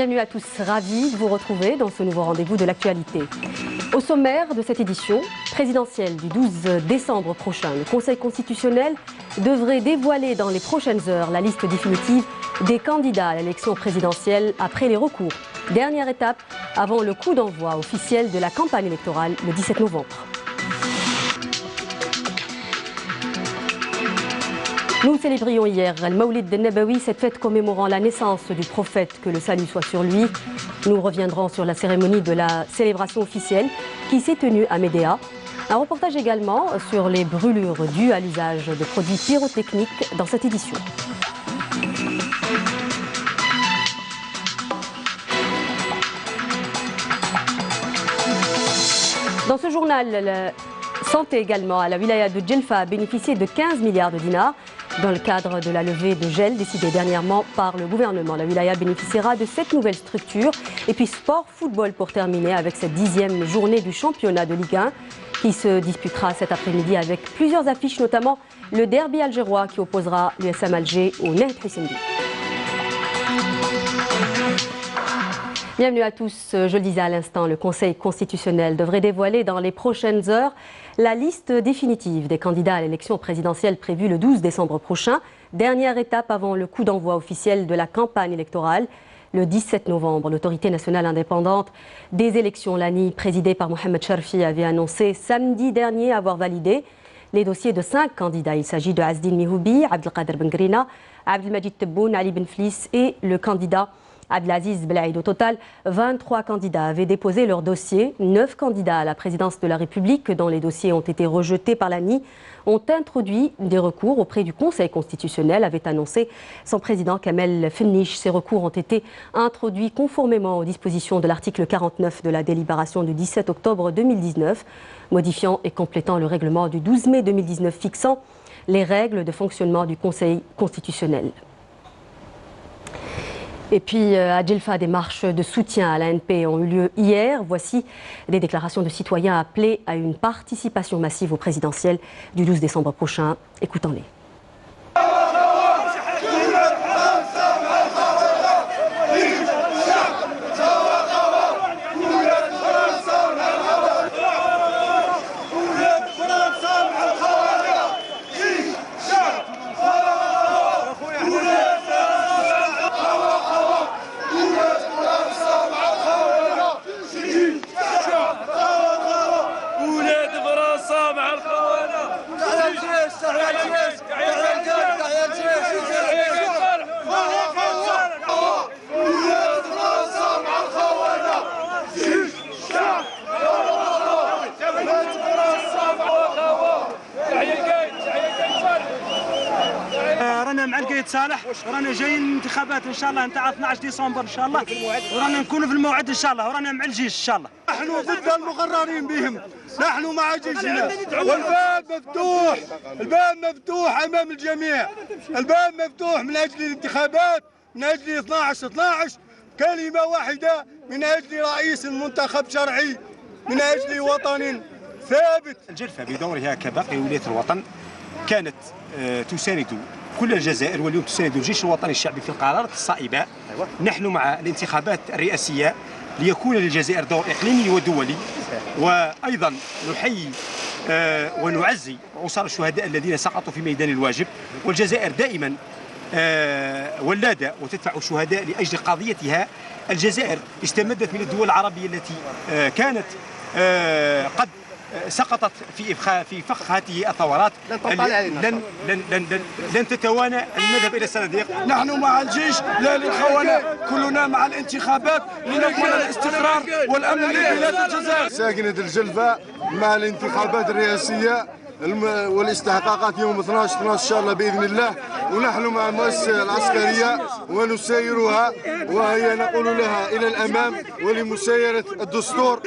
Bienvenue à tous, ravis de vous retrouver dans ce nouveau rendez-vous de l'actualité. Au sommaire de cette édition présidentielle du 12 décembre prochain, le Conseil constitutionnel devrait dévoiler dans les prochaines heures la liste définitive des candidats à l'élection présidentielle après les recours. Dernière étape avant le coup d'envoi officiel de la campagne électorale le 17 novembre. Nous célébrions hier Al-Mawlid al-Nabawi, cette fête commémorant la naissance du prophète, que le salut soit sur lui. Nous reviendrons sur la cérémonie de la célébration officielle qui s'est tenue à Médéa. Un reportage également sur les brûlures dues à l'usage de produits pyrotechniques dans cette édition. Dans ce journal, la santé également à la wilaya de Djelfa a bénéficié de 15 milliards de dinars. Dans le cadre de la levée de gel décidée dernièrement par le gouvernement, la wilaya bénéficiera de 7 nouvelles structures. Et puis sport, football pour terminer avec cette 10e journée du championnat de Ligue 1 qui se disputera cet après-midi avec plusieurs affiches, notamment le derby algérois qui opposera l'USM Alger au Nahd Hussendi. Bienvenue à tous. Je le disais à l'instant, le Conseil constitutionnel devrait dévoiler dans les prochaines heures la liste définitive des candidats à l'élection présidentielle prévue le 12 décembre prochain. Dernière étape avant le coup d'envoi officiel de la campagne électorale. Le 17 novembre, l'autorité nationale indépendante des élections, l'ANI, présidée par Mohamed Sharfi, avait annoncé samedi dernier avoir validé les dossiers de 5 candidats. Il s'agit de Azdine Mihoubi, Abdelkader Bengrina, Abdelmajid Tebboune, Ali Benflis et le candidat Abdelaziz Belaïd. Au total, 23 candidats avaient déposé leur dossier. 9 candidats à la présidence de la République, dont les dossiers ont été rejetés par l'ANI, ont introduit des recours auprès du Conseil constitutionnel, avait annoncé son président Kamel Fennich. Ces recours ont été introduits conformément aux dispositions de l'article 49 de la délibération du 17 octobre 2019, modifiant et complétant le règlement du 12 mai 2019 fixant les règles de fonctionnement du Conseil constitutionnel. Et puis à Djelfa, des marches de soutien à l'ANP ont eu lieu hier. Voici des déclarations de citoyens appelés à une participation massive au présidentiel du 12 décembre prochain. Écoutons-les. رانا مع القايد صالح ورانا جايين الانتخابات ان شاء الله نتاع 12 ديسمبر ان شاء الله ورانا نكونوا في الموعد ان شاء الله ورانا مع الجيش ان شاء الله. نحن ضد المغررين بهم، نحن مع جيشنا والباب مفتوح، الباب مفتوح امام الجميع، الباب مفتوح من اجل الانتخابات، من اجل 12 كلمه واحده، من اجل رئيس منتخب شرعي، من اجل وطن ثابت. الجلفة بدورها كباقي ولاية الوطن كانت تساند كل الجزائر، واليوم تساند الجيش الوطني الشعبي في القرارات الصائبة. نحن مع الانتخابات الرئاسية ليكون للجزائر دور إقليمي ودولي، وأيضا نحيي ونعزي أسر الشهداء الذين سقطوا في ميدان الواجب. والجزائر دائما ولادة وتدفع الشهداء لأجل قضيتها. الجزائر استمدت من الدول العربية التي كانت قد سقطت في فخ هذه الثورات. لن تتوانى أن نذهب إلى الصناديق. نحن مع الجيش لا للخونة، كلنا مع الانتخابات لنضمن الاستقرار والأمن لبلاد الجزائر. ساكنة الجلفة مع الانتخابات الرئاسية والاستحقاقات يوم 12 إن شاء الله بإذن الله، ونحن مع المؤسسة العسكرية ونسيرها، وهي نقول لها إلى الأمام ولمسايرة الدستور.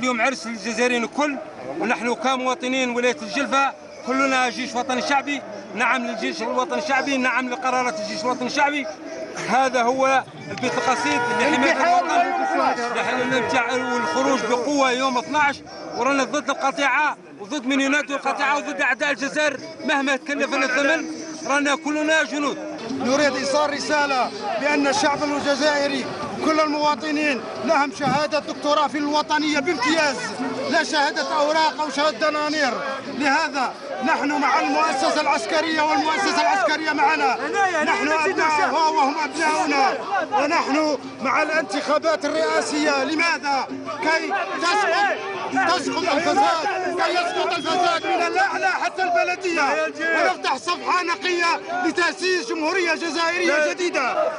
اليوم عرس للجزائريين الكل، ونحن كمواطنين ولاية الجلفة كلنا جيش وطني شعبي نعم للجيش الوطني الشعبي، نعم لقرارات الجيش الوطني الشعبي. هذا هو البيت القصيد لحماية الوطن والخروج بقوة يوم 12. ورانا ضد القطيعة وضد من ينادوا القطيعة وضد أعداء الجزائر مهما تكلفنا الثمن. رانا كلنا جنود. نريد إيصال رسالة بأن الشعب الجزائري كل المواطنين لهم شهادة دكتوراه في الوطنية بامتياز، لا شهادة أوراق أو شهادة دنانير. لهذا نحن مع المؤسسة العسكرية والمؤسسة العسكرية معنا، نحن أبناؤها وهم أبناؤنا، ونحن مع الانتخابات الرئاسية. لماذا؟ كي تسقط الفساد، كي يسقط الفساد من الأعلى حتى البلدية، ونفتح صفحة نقية لتأسيس جمهورية جزائرية جديدة.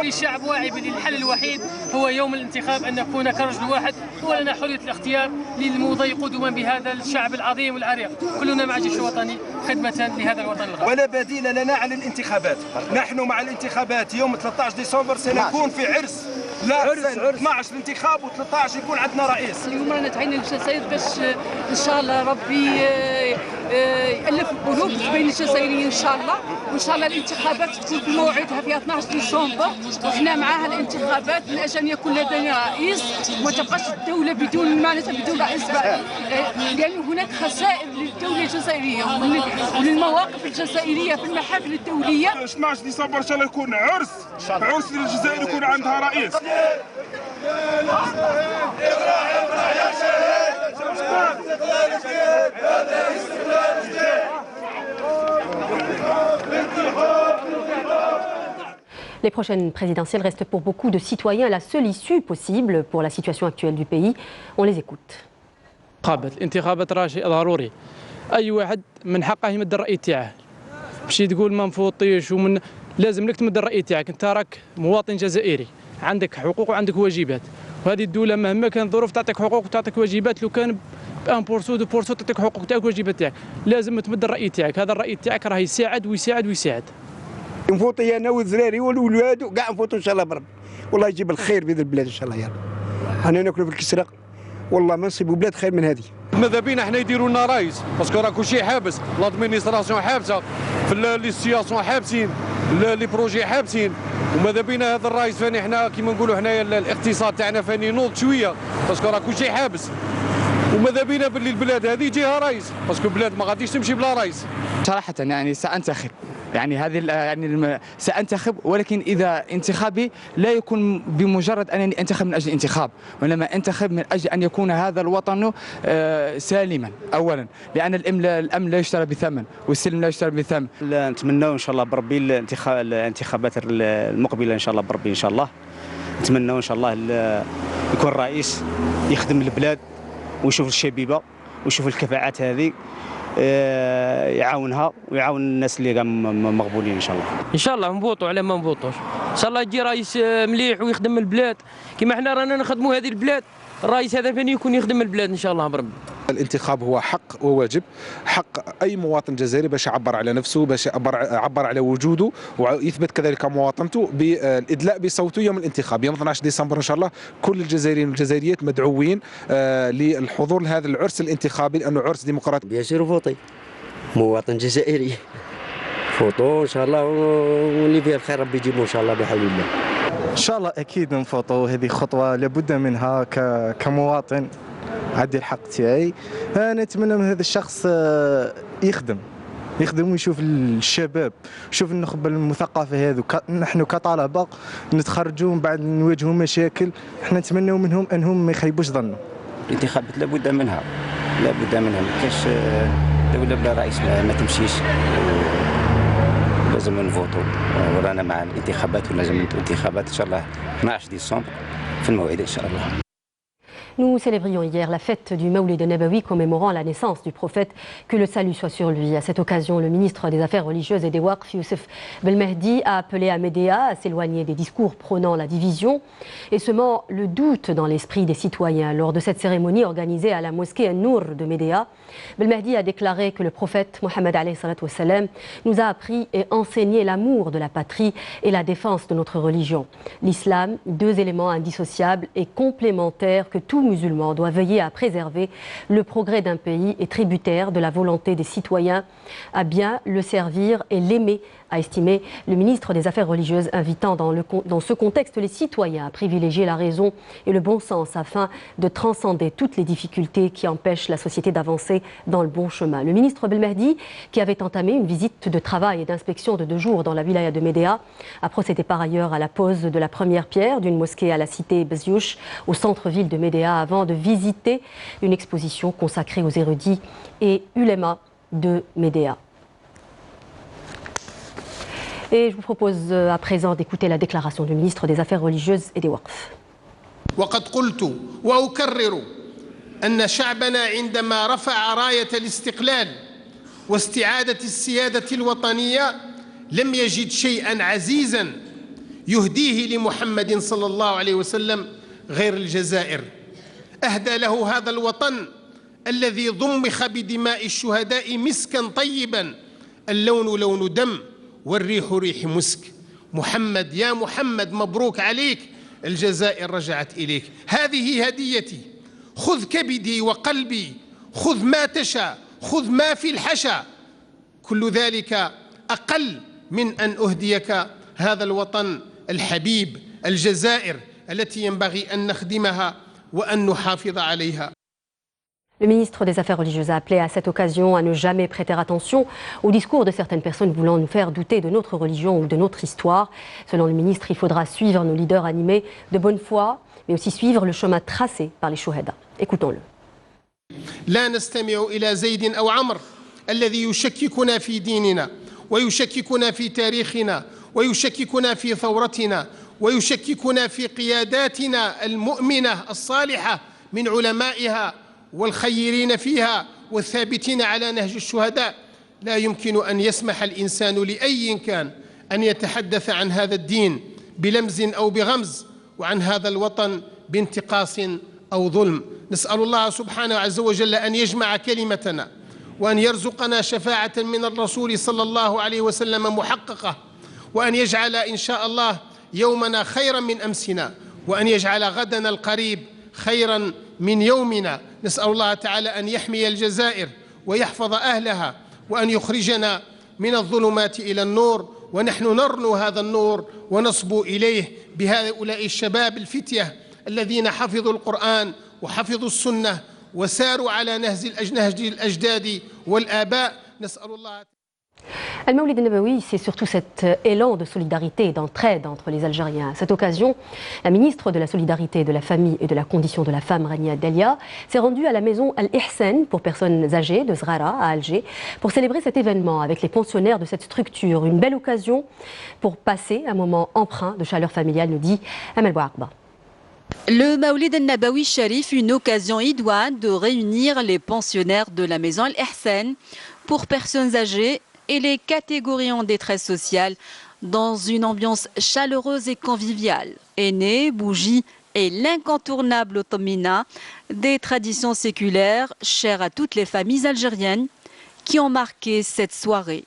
الشعب واعي بأن الحل الوحيد هو يوم الانتخاب، أن نكون كرجل واحد ولنا حرية الاختيار للمضي قدما بهذا الشعب العظيم والعريق. كلنا مع الجيش الوطني خدمة لهذا الوطن الغالي. ولا بديل لنا عن الانتخابات. نحن مع الانتخابات يوم 13 ديسمبر سنكون في عرس. لا عرس 12 الانتخاب و13 يكون عندنا رئيس. اليوم رانا تعينا للجزائر باش ان شاء الله ربي يألف القلوب بين الجزائريين ان شاء الله، وان شاء الله الانتخابات تكون في موعدها في 12 ديسمبر، وحنا معها الانتخابات من اجل ان يكون لدينا رئيس وما تبقاش الدوله بدون معناتها بدون رئيس، لان هناك خسائر للدوله الجزائريه وللمواقف الجزائريه في المحافل الدوليه. 12 ديسمبر ان شاء الله يكون عرس للجزائر يكون عندها رئيس. Les prochaines présidentielles restent pour beaucoup de citoyens la seule issue possible pour la situation actuelle du pays. On les écoute. الانتخابات راه شيء ضروري. اي واحد من حقه يمد الراي تاعه. ماشي تقول ما نفوطيش ومن لازم لك تمد الراي تاعك. انت راك مواطن جزائري، عندك حقوق وعندك واجبات، وهذه الدوله مهما كان ظروف تعطيك حقوق وتعطيك واجبات. لو كان 1% 2% تعطيك حقوق تاعك وواجبات تاعك، لازم تمد الراي تاعك. هذا الراي تاعك راه يساعد ويساعد ويساعد. نفوطي انا والزراري والولاد وكاع نفوتوا ان شاء الله بربي، والله يجيب الخير في هذه البلاد ان شاء الله. يا رب انا ناكلوا في الكسره، والله ما نصيبوا بلاد خير من هذه. ماذا بينا حنا يديروا لنا رايس، باسكو راه كلشي حابس، لادمينستراسيون حابسه، في لي سياسيون حابسين، لي بروجي حابسين، وماذا بينا هذا الرايس فاني حنا كيما نقولوا حنايا الاقتصاد تاعنا فاني نوض شويه، باسكو راه كلشي حابس، وماذا بينا باللي البلاد هذه يجيها رايس، باسكو البلاد ما غاديش تمشي بلا رايس. صراحه يعني سانتخب، يعني هذه يعني سأنتخب، ولكن إذا انتخابي لا يكون بمجرد أنني أنتخب من أجل الانتخاب، وإنما أنتخب من أجل أن يكون هذا الوطن سالما أولا، لأن الأمن لا يشترى بثمن والسلم لا يشترى بثمن. نتمنى إن شاء الله بربي الانتخابات المقبلة إن شاء الله بربي إن شاء الله نتمنى إن شاء الله يكون رئيس يخدم البلاد ويشوف الشبيبة ويشوف الكفاءات هذه، يعاونها ويعاون الناس اللي مقبولين ان شاء الله. ان شاء الله نبوطوا على ما نبوطوش، ان شاء الله يجي رئيس مليح ويخدم البلاد كما احنا رانا نخدموا هذه البلاد. الرئيس هذا فين يكون يخدم البلاد ان شاء الله بربي. الانتخاب هو حق وواجب، حق اي مواطن جزائري باش يعبر على نفسه، باش يعبر على وجوده ويثبت كذلك مواطنته بالادلاء بصوته يوم الانتخاب يوم 12 ديسمبر ان شاء الله. كل الجزائريين والجزائريات مدعوين للحضور لهذا العرس الانتخابي لانه عرس ديمقراطي. بياسير فوطي مواطن جزائري، فوطو ان شاء الله واللي فيه الخير ربي يجيبه ان شاء الله بحول الله. ان شاء الله اكيد نفوطو، هذه خطوه لابد منها كمواطن، عندي الحق تاعي. انا نتمنى من هذا الشخص يخدم ويشوف الشباب، يشوف النخبه المثقفه هذو. نحن كطلبه نتخرجوا من بعد نواجهوا مشاكل، احنا نتمنوا منهم انهم ما يخيبوش ظنهم. الانتخابات لابد منها، ما كاش دوله بلا رئيس ما تمشيش، لازم نفوتوا ورانا مع الانتخابات، ولازم الانتخابات ان شاء الله 12 ديسمبر في الموعد ان شاء الله. Nous célébrions hier la fête du Mawlid Nabawi commémorant la naissance du prophète, que le salut soit sur lui. À cette occasion, le ministre des Affaires religieuses et des Waqf, Youssef Belmehdi, a appelé à Médéa à s'éloigner des discours prônant la division et semant le doute dans l'esprit des citoyens. Lors de cette cérémonie organisée à la mosquée An-Nour de Médéa, Belmehdi a déclaré que le prophète Mohammed nous a appris et enseigné l'amour de la patrie et la défense de notre religion. L'islam, deux éléments indissociables et complémentaires que tout musulman doit veiller à préserver le progrès d'un pays et tributaire de la volonté des citoyens à bien le servir et l'aimer, a estimé le ministre des Affaires religieuses, invitant dans ce contexte les citoyens à privilégier la raison et le bon sens afin de transcender toutes les difficultés qui empêchent la société d'avancer dans le bon chemin. Le ministre Belmehdi, qui avait entamé une visite de travail et d'inspection de 2 jours dans la wilaya de Médéa, a procédé par ailleurs à la pose de la première pierre d'une mosquée à la cité Beziouch, au centre-ville de Médéa, avant de visiter une exposition consacrée aux érudits et ulémas de Médéa. Et je vous propose à présent d'écouter la déclaration du ministre des Affaires religieuses et des Waqf. وقد قلت وأكرر أن شعبنا عندما رفع راية الاستقلال واستعادة السيادة الوطنية لم يجد شيئا عزيزا يهديه لمحمد صلى الله عليه وسلم غير الجزائر. أهدى له هذا الوطن الذي ضمخ بدماء الشهداء مسكا طيبا، اللون لون دم والريح ريح مسك. محمد يا محمد مبروك عليك، الجزائر رجعت إليك. هذه هديتي، خذ كبدي وقلبي، خذ ما تشاء، خذ ما في الحشا، كل ذلك أقل من أن أهديك هذا الوطن الحبيب الجزائر التي ينبغي أن نخدمها وأن نحافظ عليها. Le ministre des Affaires religieuses a appelé à cette occasion à ne jamais prêter attention au discours de certaines personnes voulant nous faire douter de notre religion ou de notre histoire. Selon le ministre, il faudra suivre nos leaders animés de bonne foi, mais aussi suivre le chemin tracé par les shuhada. Écoutons-le. لا نستمع إلى زيد أو عمرو الذي يشككنا في ديننا ويشككنا في تاريخنا ويشككنا في ثورتنا ويشككنا في قياداتنا المؤمنة الصالحة من علمائها والخيرين فيها والثابتين على نهج الشهداء. لا يمكن أن يسمح الإنسان لأي كان أن يتحدث عن هذا الدين بلمز أو بغمز وعن هذا الوطن بانتقاص أو ظلم. نسأل الله سبحانه عز وجل أن يجمع كلمتنا وأن يرزقنا شفاعة من الرسول صلى الله عليه وسلم محققة، وأن يجعل إن شاء الله يومنا خيرا من أمسنا، وأن يجعل غدنا القريب خيرا من يومنا. نسأل الله تعالى أن يحمي الجزائر ويحفظ أهلها وأن يخرجنا من الظلمات إلى النور، ونحن نرنو هذا النور ونصبو إليه بهؤلاء الشباب الفتية الذين حفظوا القرآن وحفظوا السنة وساروا على نهج الأجداد والآباء. نسأل الله. Al-Mawlid Nabawi, c'est surtout cet élan de solidarité et d'entraide entre les Algériens. À cette occasion, la ministre de la Solidarité, de la Famille et de la Condition de la Femme, Rania Delia, s'est rendue à la maison Al-Ihsan pour personnes âgées de Zrara, à Alger, pour célébrer cet événement avec les pensionnaires de cette structure. Une belle occasion pour passer un moment empreint de chaleur familiale, nous dit Amal Bouakba. Le Mawlid al-Nabawi Sharif, une occasion idoine de réunir les pensionnaires de la maison Al-Ihsan pour personnes âgées et les catégories en détresse sociale dans une ambiance chaleureuse et conviviale. Aînés, bougies et l'incontournable Tomina, des traditions séculaires chères à toutes les familles algériennes qui ont marqué cette soirée.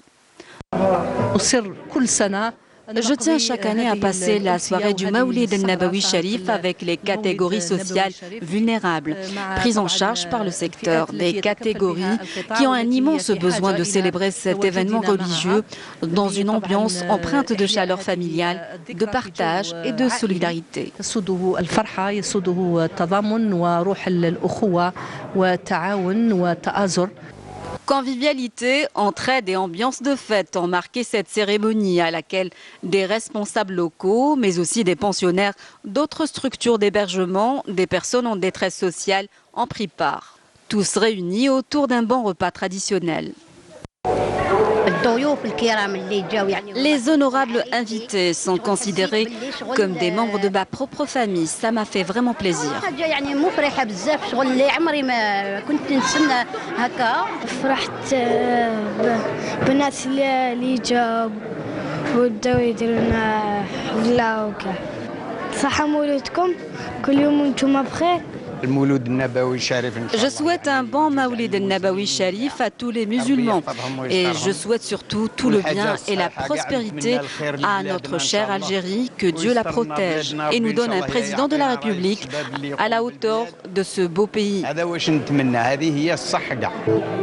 Je tiens chaque année à passer la soirée du Mawlid al-Nabawi Sharif avec les catégories sociales vulnérables, prises en charge par le secteur, des catégories qui ont un immense besoin de célébrer cet événement religieux dans une ambiance empreinte de chaleur familiale, de partage et de solidarité. Convivialité, entraide et ambiance de fête ont marqué cette cérémonie à laquelle des responsables locaux, mais aussi des pensionnaires d'autres structures d'hébergement, des personnes en détresse sociale ont pris part. Tous réunis autour d'un bon repas traditionnel. Les honorables invités sont considérés comme des membres de ma propre famille. Ça m'a fait vraiment plaisir. Je souhaite un bon Mawlid al-Nabawi Sharif à tous les musulmans et je souhaite surtout tout le bien et la prospérité à notre chère Algérie, que Dieu la protège et nous donne un président de la République à la hauteur de ce beau pays.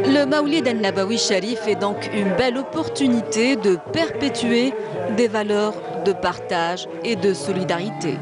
Le Mawlid al-Nabawi Sharif est donc une belle opportunité de perpétuer des valeurs de partage et de solidarité.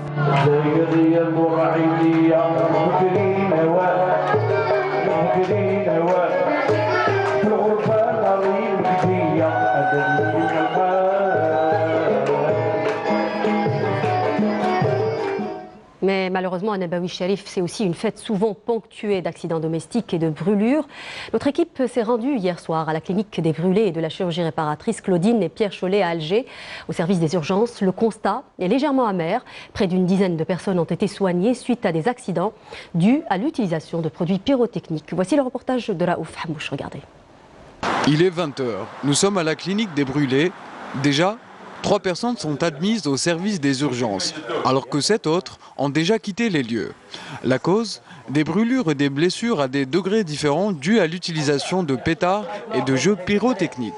Mais malheureusement, un Nabawi Sharif, c'est aussi une fête souvent ponctuée d'accidents domestiques et de brûlures. Notre équipe s'est rendue hier soir à la clinique des brûlés et de la chirurgie réparatrice Claudine et Pierre Chollet à Alger, au service des urgences. Le constat est légèrement amer. Près d'une dizaine de personnes ont été soignées suite à des accidents dus à l'utilisation de produits pyrotechniques. Voici le reportage de Raouf Hamouche. Regardez. Il est 20h. Nous sommes à la clinique des brûlés. Déjà, 3 personnes sont admises au service des urgences, alors que 7 autres ont déjà quitté les lieux. La cause ? Des brûlures et des blessures à des degrés différents dues à l'utilisation de pétards et de jeux pyrotechniques.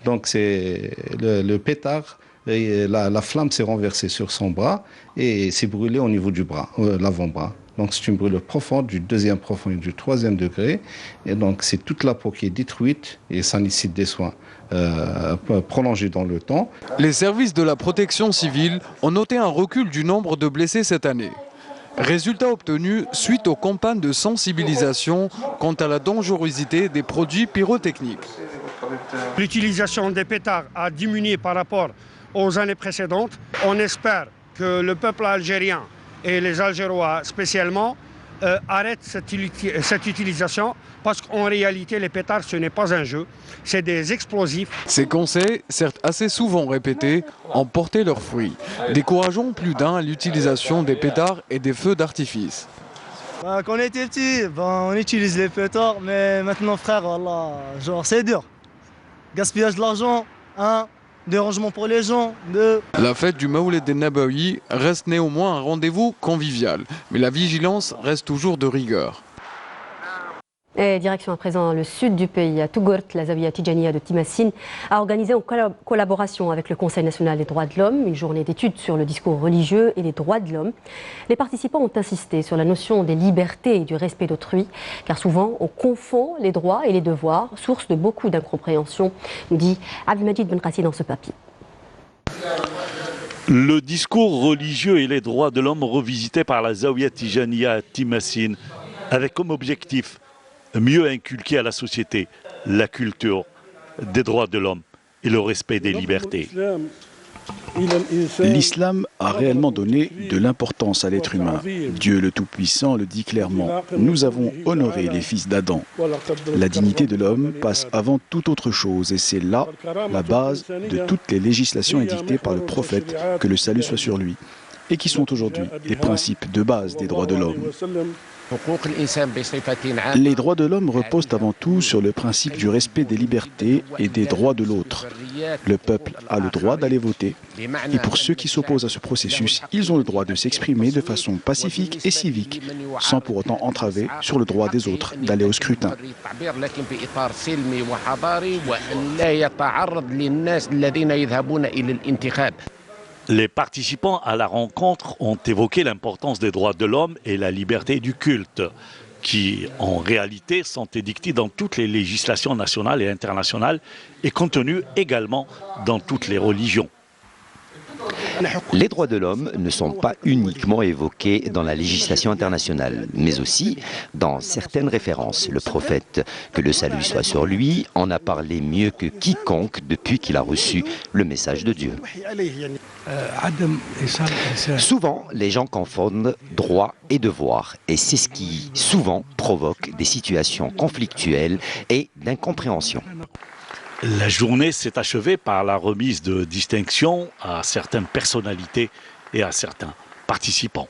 Donc c'est le pétard, et la flamme s'est renversée sur son bras et s'est brûlée au niveau du bras, l'avant-bras. Donc c'est une brûlure profonde du 2e profond et du 3e degré. Et donc c'est toute la peau qui est détruite et ça nécessite des soins prolongés dans le temps. Les services de la protection civile ont noté un recul du nombre de blessés cette année. Résultat obtenu suite aux campagnes de sensibilisation quant à la dangerosité des produits pyrotechniques. L'utilisation des pétards a diminué par rapport aux années précédentes. On espère que le peuple algérien et les Algérois spécialement arrêtent cette utilisation, parce qu'en réalité les pétards ce n'est pas un jeu, c'est des explosifs. Ces conseils, certes assez souvent répétés, ont porté leurs fruits, décourageant plus d'un à l'utilisation des pétards et des feux d'artifice. Quand on était petit, on utilise les pétards, mais maintenant frère, voilà, genre c'est dur. Gaspillage de l'argent, dérangement pour les gens. La fête du Mawlid al-Nabawi reste néanmoins un rendez-vous convivial, mais la vigilance reste toujours de rigueur. Et direction à présent le sud du pays, à Touggourt, la Zawiya Tijaniya de Timassine a organisé en collaboration avec le Conseil national des droits de l'homme une journée d'études sur le discours religieux et les droits de l'homme. Les participants ont insisté sur la notion des libertés et du respect d'autrui, car souvent on confond les droits et les devoirs, source de beaucoup d'incompréhension, nous dit Abdelmajid Benrassi dans ce papier. Le discours religieux et les droits de l'homme revisité par la Zawiya Tijaniya à Timassine, avec comme objectif mieux inculquer à la société la culture des droits de l'homme et le respect des libertés. L'islam a réellement donné de l'importance à l'être humain. Dieu le Tout-Puissant le dit clairement. Nous avons honoré les fils d'Adam. La dignité de l'homme passe avant toute autre chose et c'est là la base de toutes les législations édictées par le prophète, que le salut soit sur lui, et qui sont aujourd'hui les principes de base des droits de l'homme. Les droits de l'homme reposent avant tout sur le principe du respect des libertés et des droits de l'autre. Le peuple a le droit d'aller voter. Et pour ceux qui s'opposent à ce processus, ils ont le droit de s'exprimer de façon pacifique et civique, sans pour autant entraver sur le droit des autres d'aller au scrutin. Les participants à la rencontre ont évoqué l'importance des droits de l'homme et la liberté du culte, qui en réalité sont édictés dans toutes les législations nationales et internationales et contenus également dans toutes les religions. Les droits de l'homme ne sont pas uniquement évoqués dans la législation internationale, mais aussi dans certaines références. Le prophète, que le salut soit sur lui, en a parlé mieux que quiconque depuis qu'il a reçu le message de Dieu. Souvent, les gens confondent droit et devoir, et c'est ce qui souvent provoque des situations conflictuelles et d'incompréhension. La journée s'est achevée par la remise de distinctions à certaines personnalités et à certains participants.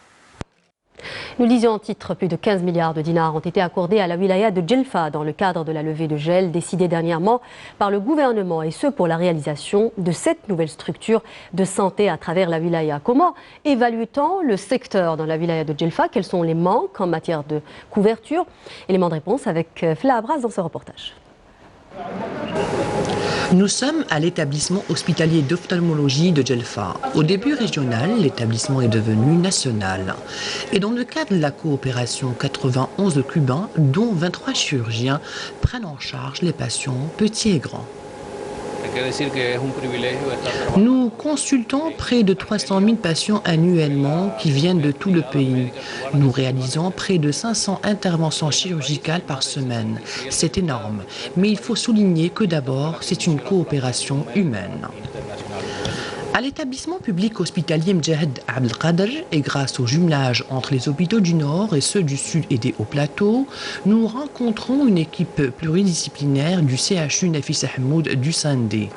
Nous lisions en titre, plus de 15 milliards de dinars ont été accordés à la wilaya de Djelfa dans le cadre de la levée de gel décidée dernièrement par le gouvernement, et ce pour la réalisation de 7 nouvelles structures de santé à travers la wilaya. Comment évalue-t-on le secteur dans la wilaya de Djelfa? Quels sont les manques en matière de couverture? Élément de réponse avec Fla Abras dans ce reportage. Nous sommes à l'établissement hospitalier d'ophtalmologie de Djelfa. Au début régional, l'établissement est devenu national. Et dans le cadre de la coopération, 91 Cubains, dont 23 chirurgiens, prennent en charge les patients petits et grands. Nous consultons près de 300 000 patients annuellement qui viennent de tout le pays. Nous réalisons près de 500 interventions chirurgicales par semaine. C'est énorme, mais il faut souligner que d'abord, c'est une coopération humaine. À l'établissement public hospitalier Mjahid Abdelkader, et grâce au jumelage entre les hôpitaux du Nord et ceux du Sud et des Hauts-Plateaux, nous rencontrons une équipe pluridisciplinaire du CHU Nafis Ahmoud du Sindé.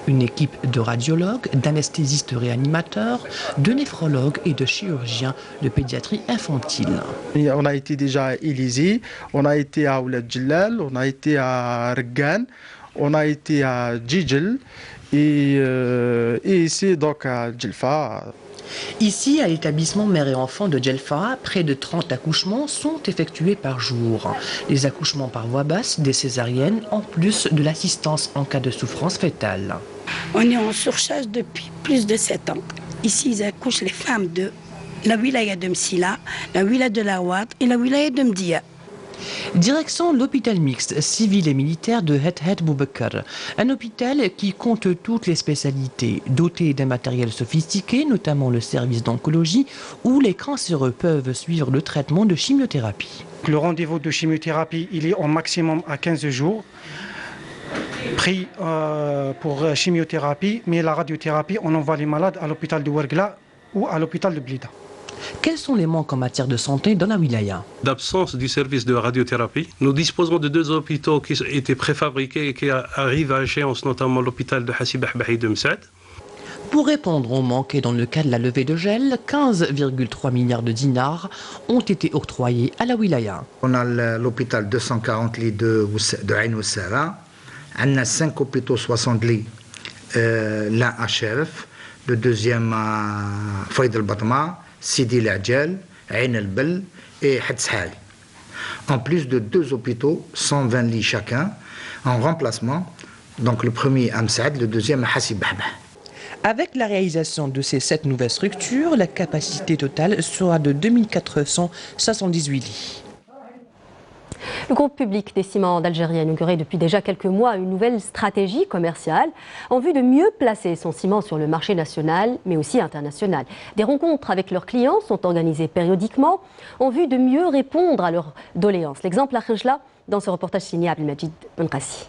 Une équipe de radiologues, d'anesthésistes réanimateurs, de néphrologues et de chirurgiens de pédiatrie infantile. On a été déjà à Élysée, on a été à Oulad Djellal, on a été à Rghan, on a été à Djidjel. Et ici, donc, à Djelfa. Ici, à l'établissement mère et enfant de Djelfa, près de 30 accouchements sont effectués par jour. Les accouchements par voie basse, des césariennes, en plus de l'assistance en cas de souffrance fœtale. On est en surcharge depuis plus de 7 ans. Ici, ils accouchent les femmes de la wilaya de Msila, la wilaya de Lawat et la wilaya de Mdia. Direction l'hôpital mixte civil et militaire de Het Het Boubacar, un hôpital qui compte toutes les spécialités, doté d'un matériel sophistiqué, notamment le service d'oncologie, où les cancéreux peuvent suivre le traitement de chimiothérapie. Le rendez-vous de chimiothérapie, il est au maximum à 15 jours, pris pour chimiothérapie, mais la radiothérapie, on envoie les malades à l'hôpital de Ouargla ou à l'hôpital de Blida. Quels sont les manques en matière de santé dans la wilaya? D'absence du service de radiothérapie, nous disposons de 2 hôpitaux qui étaient préfabriqués et qui arrivent à échéance, notamment l'hôpital de Hassib Ahbahi de Msaad. Pour répondre aux manques et dans le cadre de la levée de gel, 15,3 milliards de dinars ont été octroyés à la wilaya. On a l'hôpital 240 lits de Ain Oussara, on a 5 hôpitaux 60 lits, l'un à Sherif, le deuxième à Faïd el-Batma, Sidi L'Adjal, Ain el-Bel et Hatzhali. En plus de 2 hôpitaux, 120 lits chacun, en remplacement. Donc le premier à Msaad, le deuxième à Hassib Bahbah. Avec la réalisation de ces 7 nouvelles structures, la capacité totale sera de 2478 lits. Le groupe public des ciments d'Algérie a inauguré depuis déjà quelques mois une nouvelle stratégie commerciale en vue de mieux placer son ciment sur le marché national, mais aussi international. Des rencontres avec leurs clients sont organisées périodiquement en vue de mieux répondre à leurs doléances. L'exemple à Khejla dans ce reportage signé Abdelmajid Benkassi.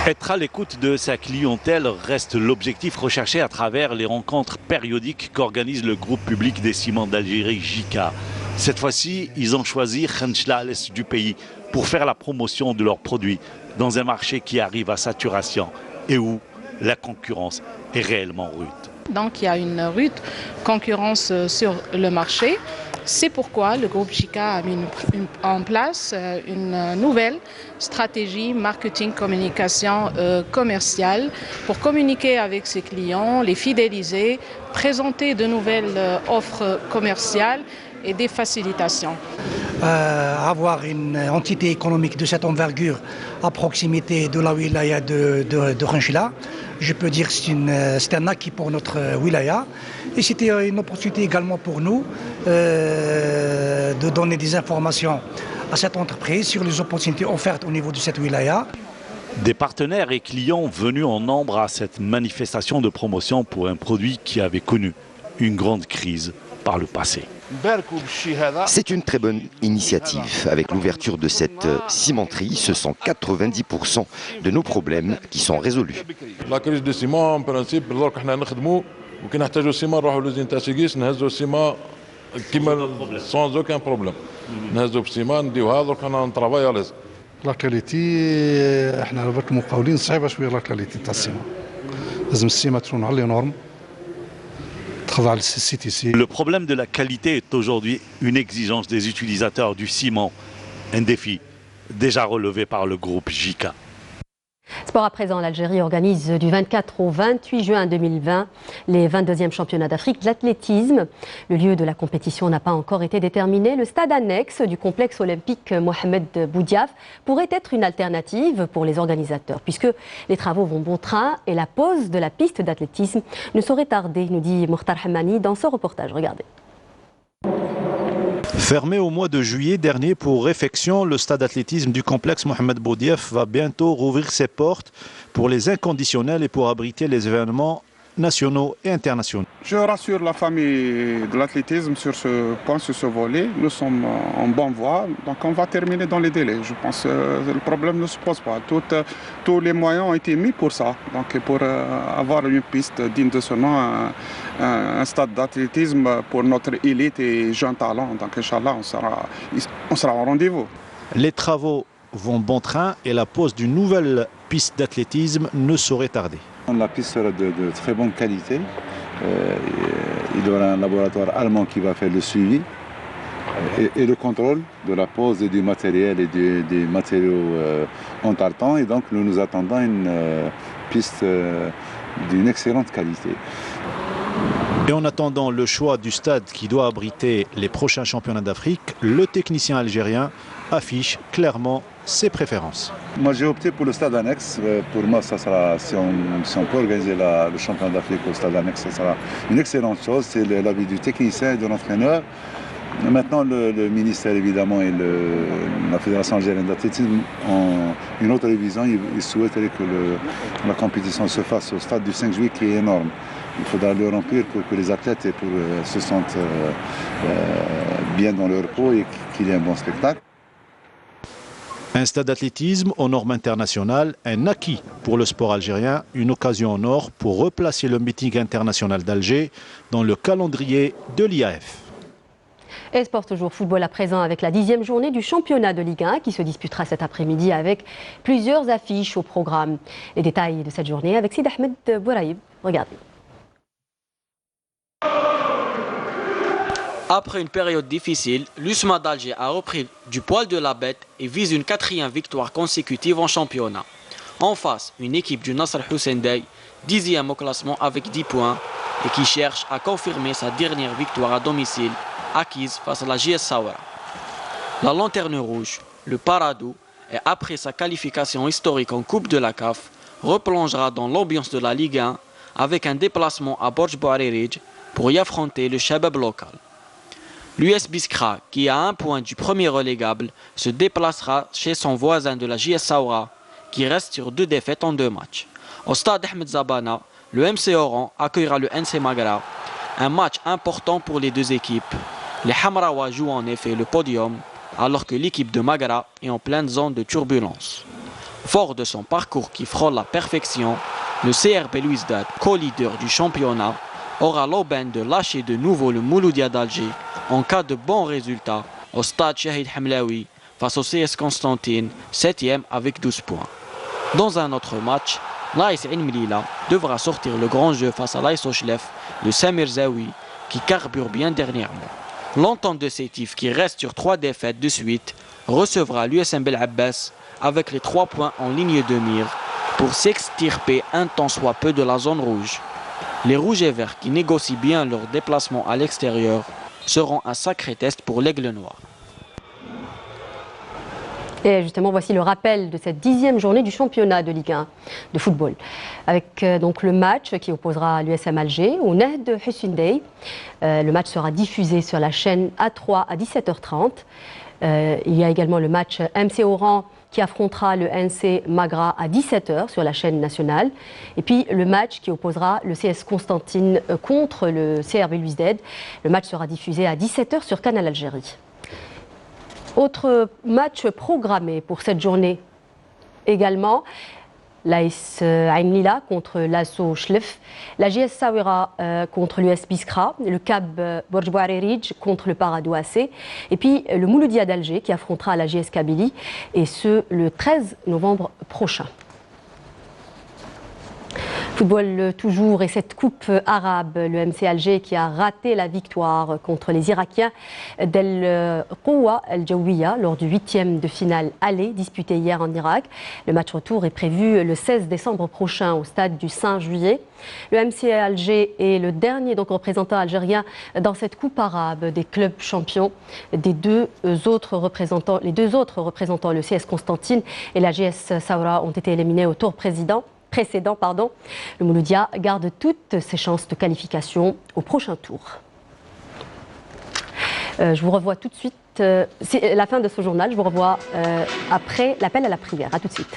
Être à l'écoute de sa clientèle reste l'objectif recherché à travers les rencontres périodiques qu'organise le groupe public des ciments d'Algérie, JICA. Cette fois-ci, ils ont choisi Khenchla à l'est du pays pour faire la promotion de leurs produits dans un marché qui arrive à saturation et où la concurrence est réellement rude. Donc il y a une rude concurrence sur le marché. C'est pourquoi le groupe JICA a mis en place une nouvelle stratégie marketing communication commerciale pour communiquer avec ses clients, les fidéliser, présenter de nouvelles offres commerciales et des facilitations. Avoir une entité économique de cette envergure à proximité de la wilaya de Khenchla, je peux dire que c'est un acquis pour notre wilaya. Et c'était une opportunité également pour nous de donner des informations à cette entreprise sur les opportunités offertes au niveau de cette wilaya. Des partenaires et clients venus en nombre à cette manifestation de promotion pour un produit qui avait connu une grande crise par le passé. C'est une très bonne initiative. Avec l'ouverture de cette cimenterie, ce sont 90% de nos problèmes qui sont résolus. La crise du ciment, en principe, sans aucun problème. لا كاليتي احنا برك المقاولين صعيبه شويه لا كاليتي تاع السيما لازم السيما تكون على نورم Le problème de la qualité est aujourd'hui une exigence des utilisateurs du ciment, un défi déjà relevé par le groupe JICA. Sport à présent, l'Algérie organise du 24 au 28 juin 2020 les 22e championnats d'Afrique d'athlétisme. Le lieu de la compétition n'a pas encore été déterminé. Le stade annexe du complexe olympique Mohamed Boudiaf pourrait être une alternative pour les organisateurs, puisque les travaux vont bon train et la pose de la piste d'athlétisme ne saurait tarder, nous dit Mokhtar Hamani dans ce reportage. Regardez. Fermé au mois de juillet dernier pour réfection, le stade d'athlétisme du complexe Mohamed Boudiaf va bientôt rouvrir ses portes pour les inconditionnels et pour abriter les événements nationaux et internationaux. Je rassure la famille de l'athlétisme sur ce point, sur ce volet. Nous sommes en bonne voie, donc on va terminer dans les délais. Je pense que le problème ne se pose pas. Tous les moyens ont été mis pour ça, donc pour avoir une piste digne de ce nom, un stade d'athlétisme pour notre élite et jeunes talents. Donc Inch'Allah, on sera au rendez-vous. Les travaux vont bon train et la pose d'une nouvelle piste d'athlétisme ne saurait tarder. La piste sera de très bonne qualité. Il y aura un laboratoire allemand qui va faire le suivi et le contrôle de la pose du matériel et des matériaux en tartan. Et donc nous attendons une piste d'une excellente qualité. Et en attendant le choix du stade qui doit abriter les prochains championnats d'Afrique, le technicien algérien affiche clairement ses préférences. Moi j'ai opté pour le stade annexe. Pour moi, ça sera, si on peut organiser le championnat d'Afrique au stade annexe, ça sera une excellente chose. C'est l'avis du technicien et de l'entraîneur. Maintenant, le ministère évidemment et la Fédération algérienne d'athlétisme ont une autre vision. Ils souhaiteraient que la compétition se fasse au stade du 5 juillet qui est énorme. Il faudra le remplir pour que les athlètes se sentent bien dans leur peau et qu'il y ait un bon spectacle. Un stade d'athlétisme aux normes internationales, un acquis pour le sport algérien, une occasion en or pour replacer le meeting international d'Alger dans le calendrier de l'IAF. Et sport toujours, football à présent avec la 10e journée du championnat de Ligue 1 qui se disputera cet après-midi avec plusieurs affiches au programme. Les détails de cette journée avec Sid Ahmed Bouraïb. Regardez. Après une période difficile, l'USMA d'Alger a repris du poil de la bête et vise une 4e victoire consécutive en championnat. En face, une équipe du Nasr Hussein Dey, 10e au classement avec 10 points et qui cherche à confirmer sa dernière victoire à domicile acquise face à la JS Saoura. La Lanterne Rouge, le Paradou, et après sa qualification historique en Coupe de la CAF, replongera dans l'ambiance de la Ligue 1 avec un déplacement à Borj Bouaririj pour y affronter le Shabab local. L'US Biskra, qui a un point du premier relégable, se déplacera chez son voisin de la JS Saoura, qui reste sur 2 défaites en 2 matchs. Au stade Ahmed Zabana, le MC Oran accueillera le NC Magra, un match important pour les 2 équipes. Les Hamraoua jouent en effet le podium, alors que l'équipe de Magra est en pleine zone de turbulence. Fort de son parcours qui frôle la perfection, le CRB Louizdad, co-leader du championnat, aura l'aubaine de lâcher de nouveau le Mouloudia d'Alger en cas de bons résultats au stade Shahid Hamlaoui face au CS Constantine, 7e avec 12 points. Dans un autre match, l'AS Ain Melilla devra sortir le grand jeu face à l'AS Ochlef, le Samir Zawi, qui carbure bien dernièrement. L'entente de Sétif, qui reste sur 3 défaites de suite, recevra l'USM Bel Abbas avec les 3 points en ligne de mire pour s'extirper un tant soit peu de la zone rouge. Les Rouges et Verts, qui négocient bien leur déplacement à l'extérieur, seront un sacré test pour l'Aigle Noir. Et justement, voici le rappel de cette 10e journée du championnat de Ligue 1 de football. Avec donc le match qui opposera l'USM Alger au Nahed Hussein Dey. Le match sera diffusé sur la chaîne A3 à 17h30. Il y a également le match MC Oran qui affrontera le NC Magra à 17h sur la chaîne nationale. Et puis le match qui opposera le CS Constantine contre le CRB Louizdad. Le match sera diffusé à 17h sur Canal Algérie. Autre match programmé pour cette journée également, l'AS Ain Melilla contre l'ASO Chlef, la JS Saoura contre l'US Biskra, le CAB Borj Bouaririj contre le Paradou AC, et puis le Mouloudia d'Alger qui affrontera la JS Kabylie, et ce le 13 novembre prochain. Football toujours et cette coupe arabe, le MC Alger qui a raté la victoire contre les Irakiens d'El Quwa El Jawiya lors du 8e de finale aller disputé hier en Irak. Le match retour est prévu le 16 décembre prochain au stade du 5 juillet. Le MC Alger est le dernier représentant algérien dans cette coupe arabe des clubs champions. Les deux autres représentants, le CS Constantine et la GS Saoura, ont été éliminés au tour précédent. Le Mouloudia garde toutes ses chances de qualification au prochain tour. Je vous revois tout de suite, c'est la fin de ce journal, je vous revois après l'appel à la prière. A tout de suite.